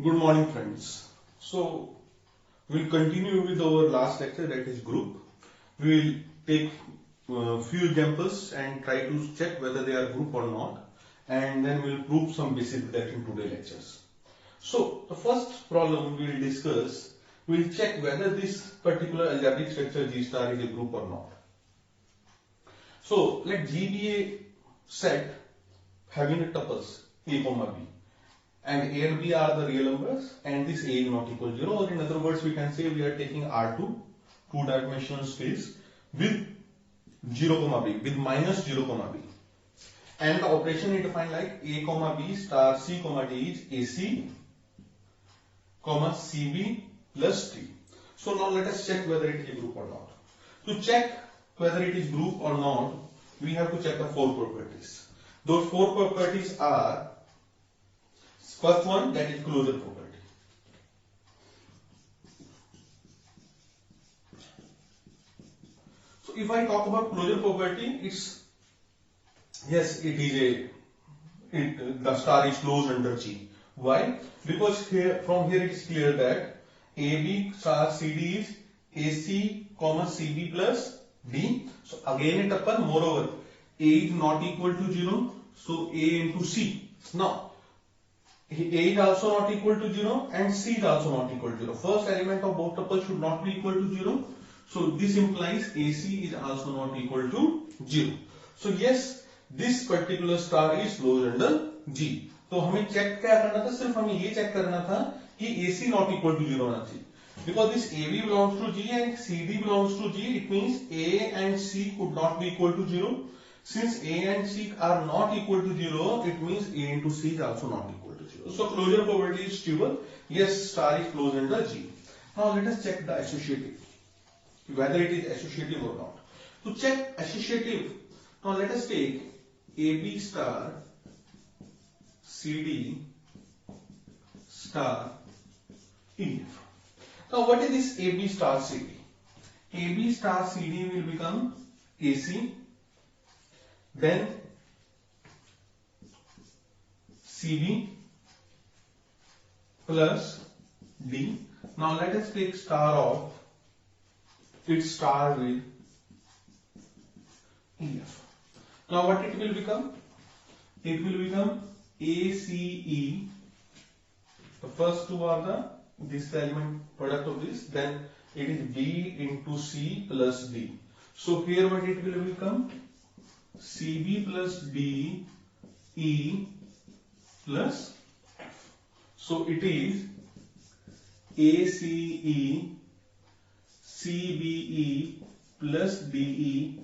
Good morning, friends. So, we'll continue with our last lecture, that is group. We will take few examples and try to check whether they are group or not, and then we'll prove some basic that in today's lectures. So, the first problem we will discuss, we'll check whether this particular algebraic structure G star is a group or not. So, let G be a set having a tuples A comma B. And A and B are the real numbers, and this A is not equal to 0, or in other words, we can say we are taking R2, two-dimensional space, with 0, comma B, with minus 0, comma B. And the operation is defined like A, comma B star C, comma D is AC, comma CB plus D. So now let us check whether it is a group or not. To check whether it is group or not, we have to check the four properties. Those four properties are, first one, that is closure property. So if I talk about closure property, it's, yes, it is the star is closed under G. Why? Because here, from here it is clear that AB star CD is AC, comma CB plus D. So again a tuple, moreover, A is not equal to 0, so A into C. Now, A is also not equal to 0 and C is also not equal to 0. First element of both tuples should not be equal to 0. So this implies AC is also not equal to 0. So yes, this particular star is closed under G. तो हमें check क्या करना था, सिर्फ हमें ये check करना था कि AC not equal to 0 होना चाहिए. Because this AB belongs to G and CD belongs to G, it means A and C could not be equal to 0. Since A and C are not equal to 0, it means A into C is also not equal to 0. So closure probability is stable. Yes, star is closed under G. Now let us check the associative, whether it is associative or not. To check associative, now let us take AB star CD star EF. Now what is this AB star CD? AB star CD will become AC, then CB plus D. Now let us take star of its star with EF. Now what it will become? It will become ACE. The first two are this element product of this, then it is B into C plus D. So here what it will become? CB plus D E plus F. So it is ACE CBE plus DE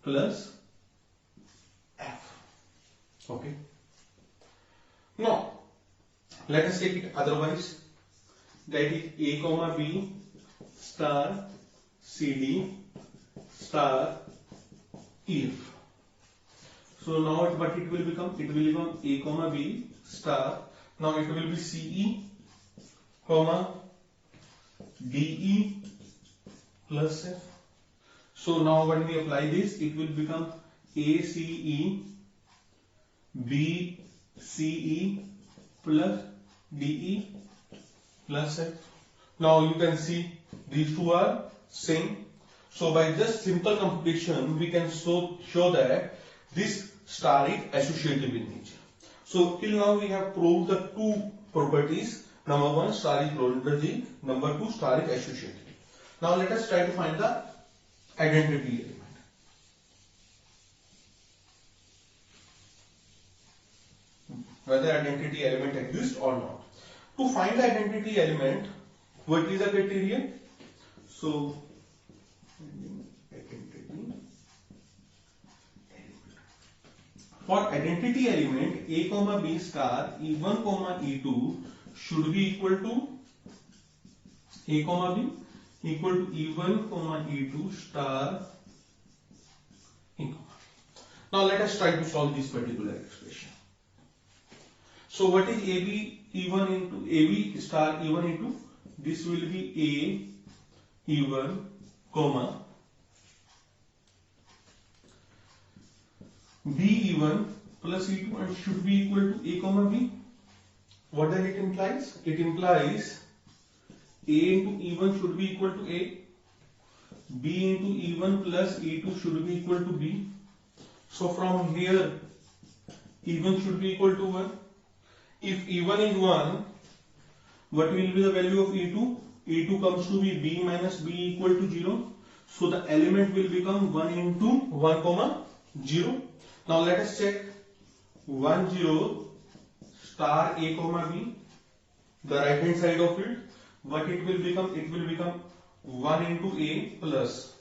plus F. Okay. Now let us take it otherwise. That is A comma B star CD star EF. So now what it will become? It will become A comma B star. Now it will be CE comma DE plus F. So now when we apply this, it will become ACE BCE plus DE plus F. Now you can see these two are same. So by just simple computation, we can show that this star is associative in nature. So till now we have proved the two properties. Number one, star is closed under G. Number two, star is associative. Now let us try to find the identity element. Whether identity element exists or not. To find the identity element, what is the criterion? So for identity element, A comma B star E1 comma E2 should be equal to A comma B equal to E1 comma E2 star E comma B. Now let us try to solve this particular expression. So what is AB E1 into AB star E1 into? This will be A E1 comma B E1 plus E2 and should be equal to A comma B. What does it implies? It implies A into E1 should be equal to A, B into E1 plus E2 should be equal to B. So from here E1 should be equal to 1. If E1 is 1, what will be the value of E2? E2 comes to be B minus B equal to 0. So the element will become 1 into 1 comma 0. Now let us check 1 0 star A comma B, the right hand side of it. What it will become? It will become 1 into A plus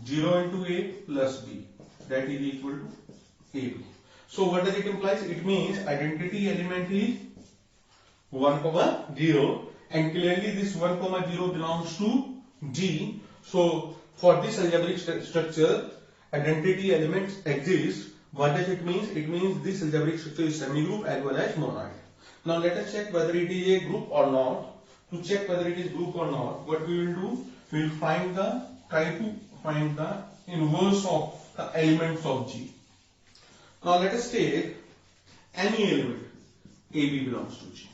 0 into A plus B, that is equal to AB. So what does it implies? It means identity element is 1 comma 0, and clearly this 1 comma 0 belongs to G. So for this algebraic structure, identity elements exist. What does it mean? It means this algebraic structure is semigroup as well as monoid. Now let us check whether it is a group or not. To check whether it is group or not, what we will do? We will try to find the inverse of the elements of G. Now let us take any element AB belongs to G.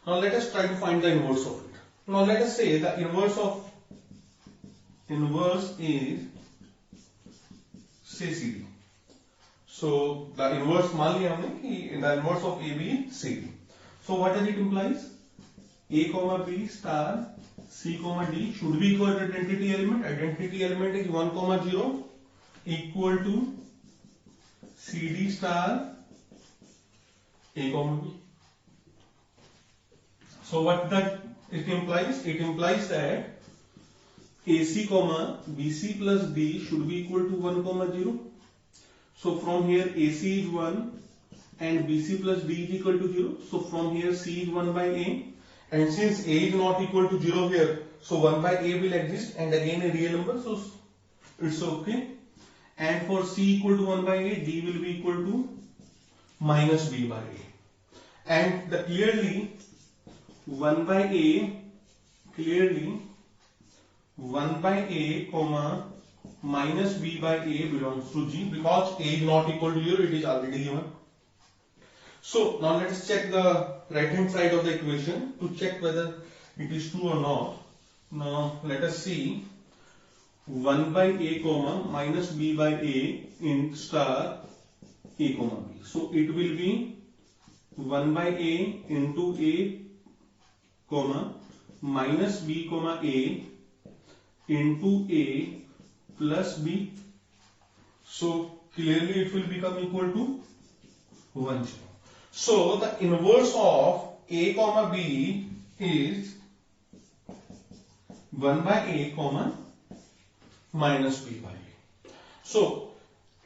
Now let us try to find the inverse of it. Now let us say the inverse is say CD. So the inverse मान लिया हमने कि the inverse of AB is CD. So what does it implies? A comma B star C comma D should be equal to identity element. Identity element is 1 comma 0 equal to CD star A comma B. So what that it implies? It implies that AC comma BC plus D should be equal to 1 comma 0. So from here AC is 1 and BC plus D is equal to 0. So from here C is 1 by A, and since A is not equal to 0 here, so 1 by A will exist and again a real number, so it's okay. And for C equal to 1 by A, D will be equal to minus B by A. And the clearly 1 by A comma minus B by A belongs to G, because A is not equal to 0, it is already given. So now let us check the right hand side of the equation to check whether it is true or not. Now let us see 1 by A comma minus B by A in star A comma B. So it will be 1 by A into A comma minus B comma A into A plus B. So clearly it will become equal to 1 0. So the inverse of A comma B is 1 by A comma minus B by A. So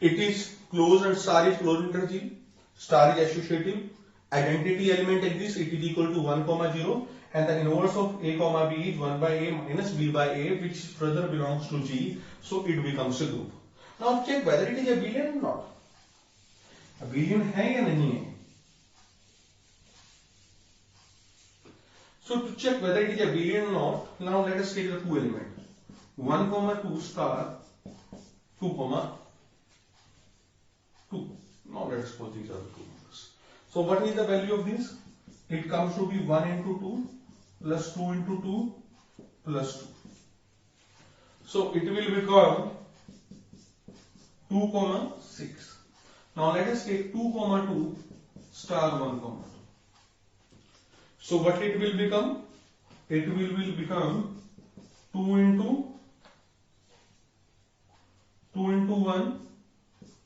it is closed and star is closed under G. Star is associative. Identity element exists. It is equal to 1 comma 0, and the inverse of A comma B is 1 by A minus B by A, which further belongs to G. So it becomes a group. Now check whether it is a Abelian or not. Abelian है या नहीं है? So to check whether it is Abelian or not, now let us take the two elements 1 comma 2 star 2 comma 2. Now let us suppose these are the two numbers. So what is the value of this? It comes to be 1 into 2 plus 2 into 2 plus 2. So it will become 2 comma 6. Now let us take 2 comma 2 star 1 comma 2. So what it will become? It will become 2 into 1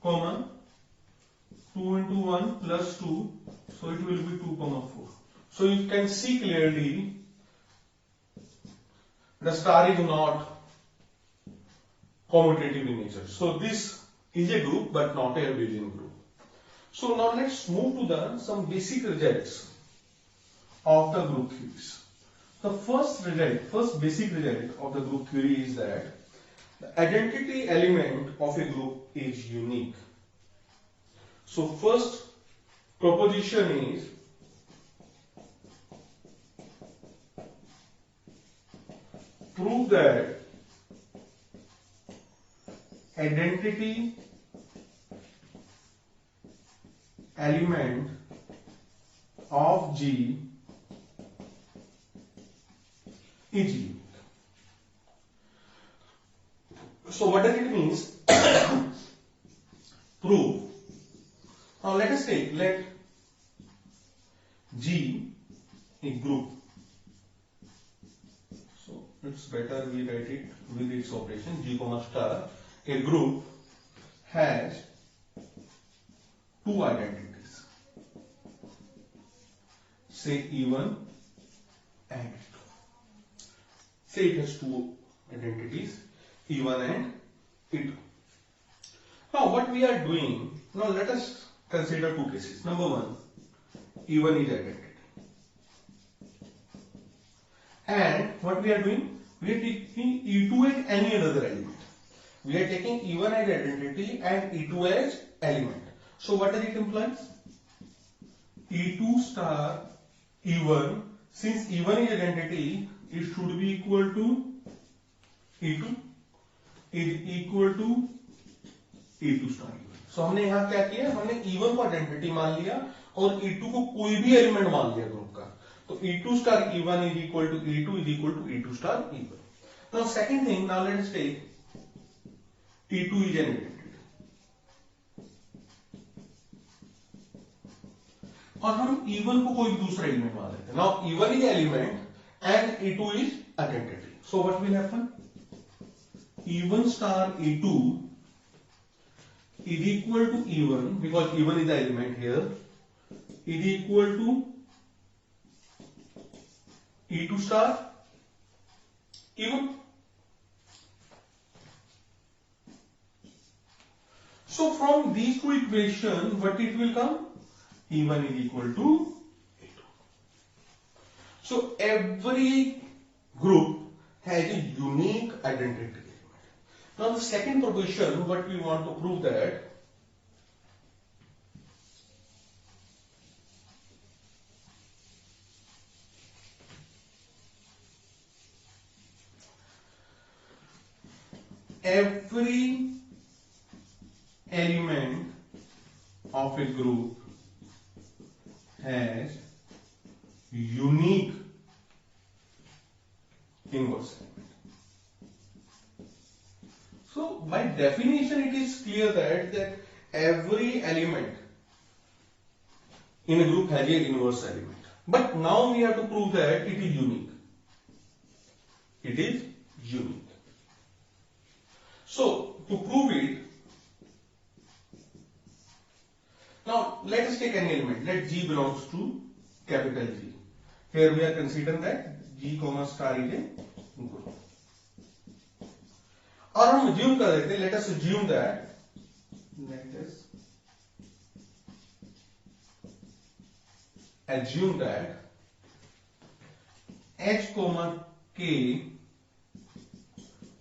comma 2 into 1 plus 2. So it will be 2 comma 4. So you can see clearly the star is not commutative in nature. So this is a group but not a Abelian group. So now let's move to some basic results of the group theories. The first basic result of the group theory is that the identity element of a group is unique. So first proposition is prove that identity element of G is unique. So what does it mean? Prove. Now let us take, let G a group. So it's better we write it with its operation. G comma star, a group has two identities. Say E1 and E2. Say it has two identities, E1 and E2. Now what we are doing, now let us consider two cases. Number one, E1 is identity. And what we are doing, we are taking E2 as any other element. We are taking E1 as identity and E2 as element. So what does it imply? E2 star E1, since E1 is identity, it should be equal to E2 is equal to E2 star E1. So हमने यहाँ क्या किया, हमने E1 को identity मान लिया और E2 को कोई भी एलिमेंट मान लिया ग्रुप का. तो E2 star E1 is equal to E2 is equal to E2 star E1. Now second thing, now let us take E2 is an identity. और हम E1 को कोई दूसरा एलिमेंट मान लेते हैं. Now E1 is element and E2 is identity. So what will happen? E1 star E2 is equal to E1 because E1 is the element here, is equal to E2 star E1. So from these two equations, what it will come? E1 is equal to E2. So every group has a unique identity. Now the second proposition, what we want to prove that every element of a group has unique inverse element. So by definition it is clear that every element in a group has an inverse element. But now we have to prove that it is unique. It is unique. So to prove it, now let us take any element. Let G belongs to capital G. Here we are considering that G comma star is a group. और हम assume कर देते हैं, let us assume that H comma K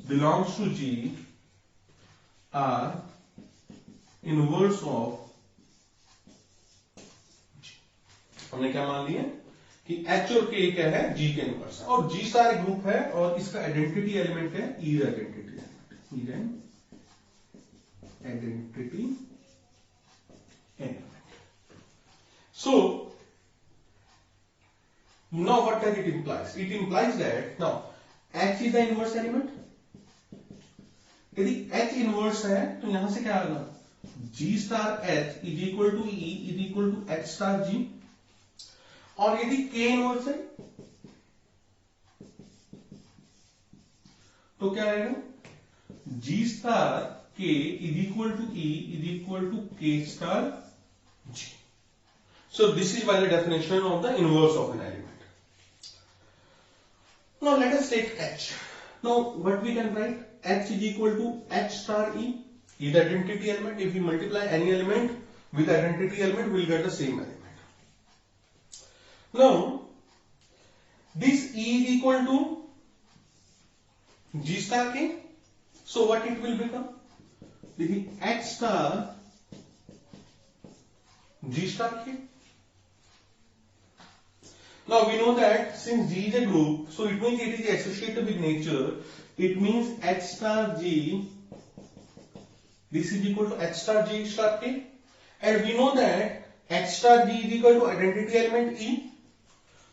belongs to G are inverse of G. हमने क्या मान लिया कि H और K क्या है, G के इनवर्स है और G स्टार ग्रुप है और इसका आइडेंटिटी एलिमेंट है E identity element. Identity element. So now what does it implies? It implies that now H is the inverse element. यदि H inverse है तो यहां से क्या आएगा? G star H is equal to E is equal to H star G. और यदि K inverse है तो क्या आएगा? G star K is equal to E is equal to K star G. So this is by the definition of the inverse of an element. Now let us take H. Now what we can write? H is equal to H star E is the identity element. If we multiply any element with identity element, we will get the same element. Now this E is equal to G star K. So what it will become? H star G star K. Now we know that since G is a group, so it means it is associated with nature. It means H star G, this is equal to H star G star K. And we know that H star G is equal to identity element E.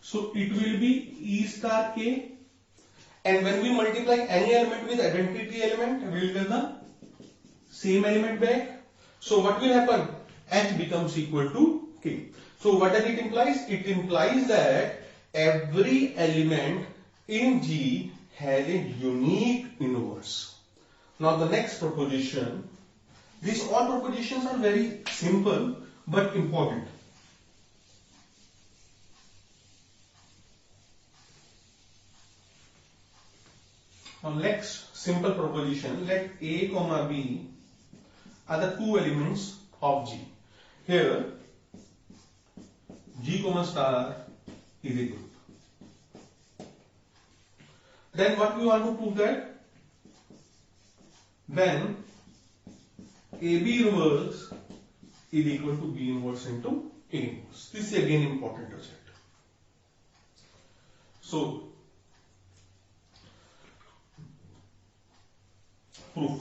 So it will be E star K. And when we multiply any element with identity element, we will get the same element back. So what will happen? H becomes equal to K. So what does it implies? It implies that every element in G has a unique inverse. Now the next proposition, these all propositions are very simple but important. Now next simple proposition, let A comma B are the two elements of G. Here G comma star is a group. Then what we want to prove that? Then AB inverse is equal to B inverse into A inverse. This is again important result. So proof.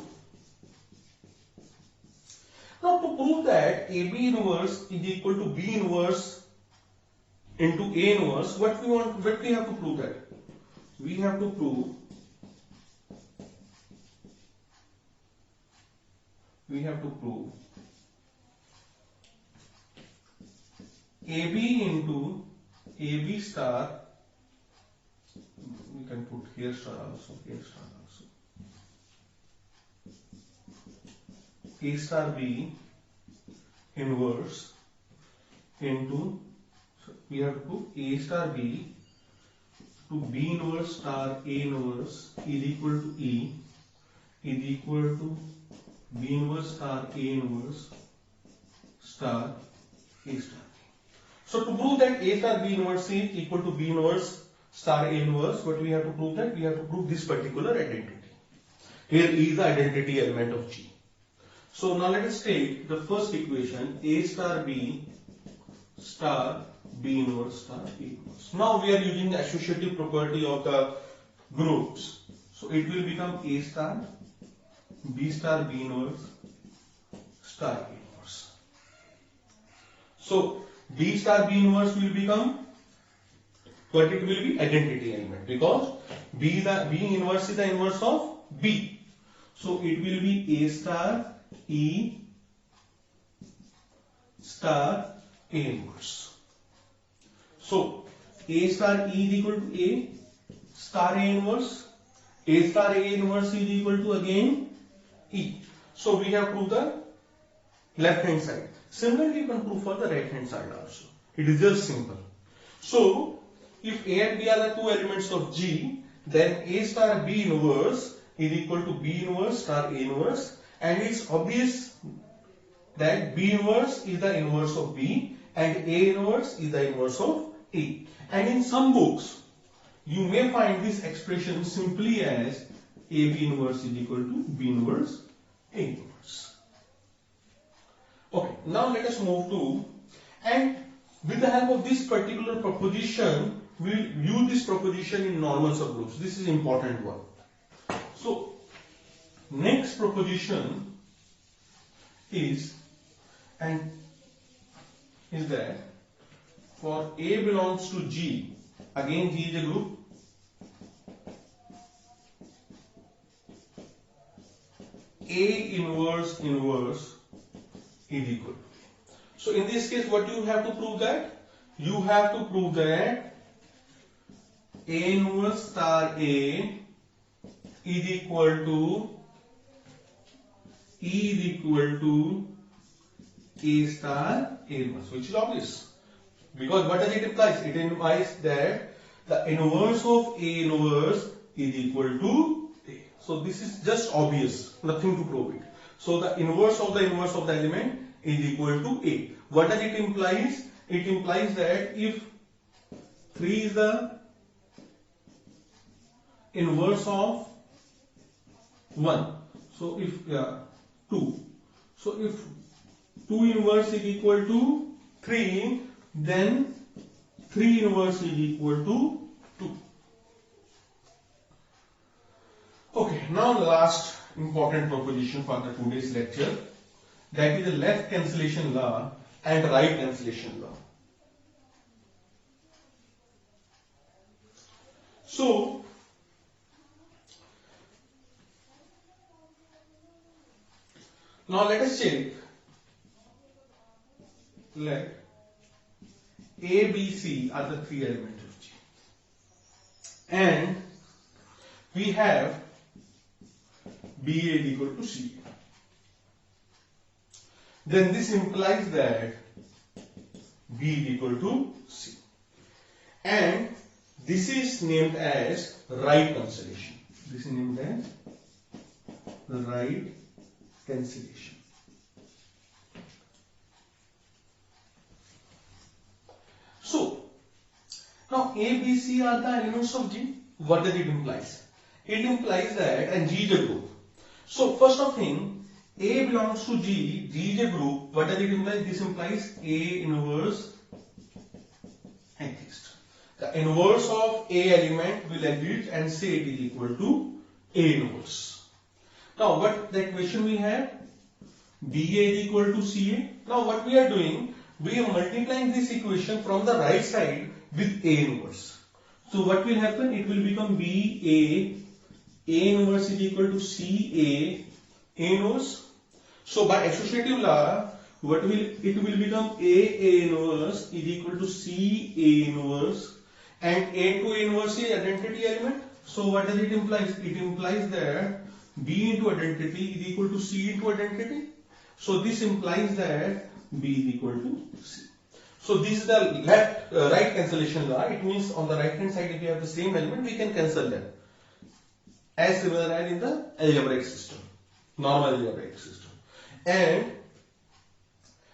Now to prove that AB inverse is equal to B inverse into A inverse, what we have to prove that? We have to prove AB into AB star, we can put here star also, A star B inverse into, so we have to put A star B to B inverse star A inverse is equal to E is equal to B inverse star A inverse star A star B. So to prove that A star B inverse is equal to B inverse star A inverse, what we have to prove that? We have to prove this particular identity. Here E is the identity element of G. So now let us take the first equation, A star B star B inverse star A inverse. Now we are using the associative property of the groups. So it will become A star B inverse star A inverse. So B star B inverse will become, but it will be identity element because B inverse is the inverse of B. So it will be A star E star A inverse. So A star E is equal to A star A inverse. A star A inverse is equal to again E. So we have proved the left hand side. Similarly, you can prove for the right hand side also. It is just simple. So if A and B are the two elements of G, then A star B inverse is equal to B inverse star A inverse, and it's obvious that B inverse is the inverse of B and A inverse is the inverse of A. And in some books, you may find this expression simply as AB inverse is equal to B inverse A inverse. Okay, now let us move to, and with the help of this particular proposition, we will use this proposition in normal subgroups. This is important one. So next proposition is that for A belongs to G, again G is a group, A inverse is equal. So in this case, what you have to prove that? You have to prove that A inverse star A is equal to E is equal to A star A inverse, which is obvious. Because what does it imply? It implies that the inverse of A inverse is equal to A. So this is just obvious, nothing to prove it. So the inverse of the element is equal to A. What does it implies? It implies that if 3 is the inverse of 1, so if 2, so if 2 inverse is equal to 3, then 3 inverse is equal to 2. Okay, now the last important proposition for the today's lecture, that is the left cancellation law and right cancellation law. So now let us check. Let A, B, C are the three elements of G, and we have B A equal to C. Then this implies that B is equal to C, and this is named as right cancellation. This is named as right cancellation. So now A, B, C are the elements of G. What does it implies? It implies that, and G is a group. So first of thing, A belongs to G, G is a group. What does it imply? This implies A inverse exists. The inverse of A element will exist and say it is equal to A inverse. Now what the equation we have? BA is equal to CA. Now what we are doing? We are multiplying this equation from the right side with A inverse. So what will happen? It will become BA, A inverse is equal to CA, A inverse. So by associative law, it will become A inverse is equal to C A inverse, and A to A inverse is identity element. So what does it imply? It implies that B into identity is equal to C into identity. So this implies that B is equal to C. So this is the right cancellation law. It means on the right hand side, if you have the same element, we can cancel them, as similar as in the algebraic system, normal algebraic system. And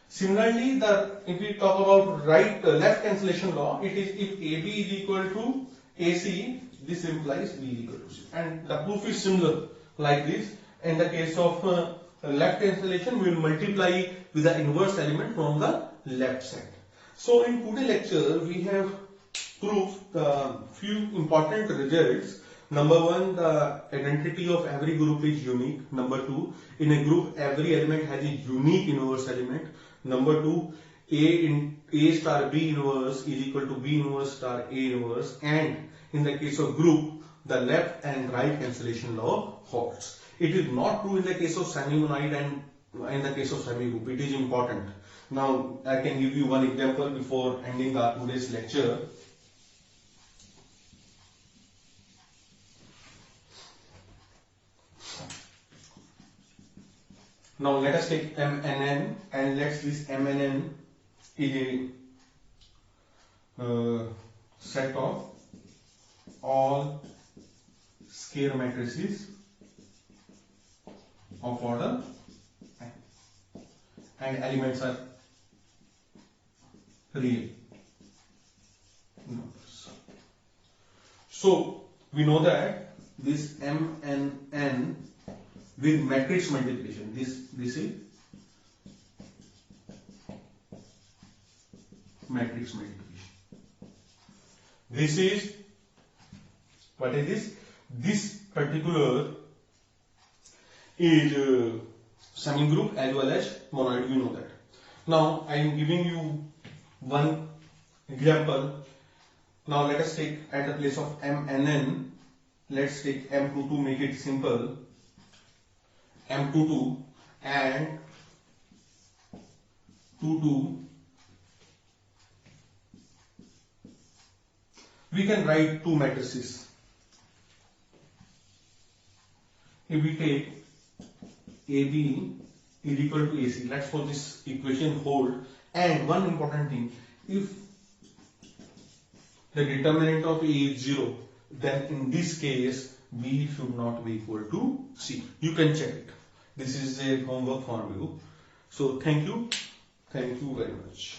similarly, if we talk about left cancellation law, it is if AB is equal to AC, this implies B is equal to C. And the proof is similar like this. In the case of left cancellation, we will multiply with the inverse element from the left side. So in today's lecture, we have proved few important results. Number one, the identity of every group is unique. Number two, in a group, every element has a unique inverse element. Number two, A star B inverse is equal to B inverse star A inverse. And in the case of group, the left and right cancellation law holds. It is not true in the case of semi-monoid and in the case of semi-group. It is important. Now, I can give you one example before ending today's lecture. Now, let us take MNN, and let's this MNN is a set of all square matrices of order n, and elements are real numbers. So we know that this MNN with matrix multiplication, this is matrix multiplication. This is, what is this? This particular is semi-group as well as monoid, you know that. Now I am giving you one example. Now let us take at the place of MNN, let's take M22 to make it simple. M22 and 22. We can write two matrices. If we take AB is equal to AC, let's suppose this equation hold. And one important thing, if the determinant of A is 0, then in this case B should not be equal to C. You can check it. This is a homework for you. So thank you very much.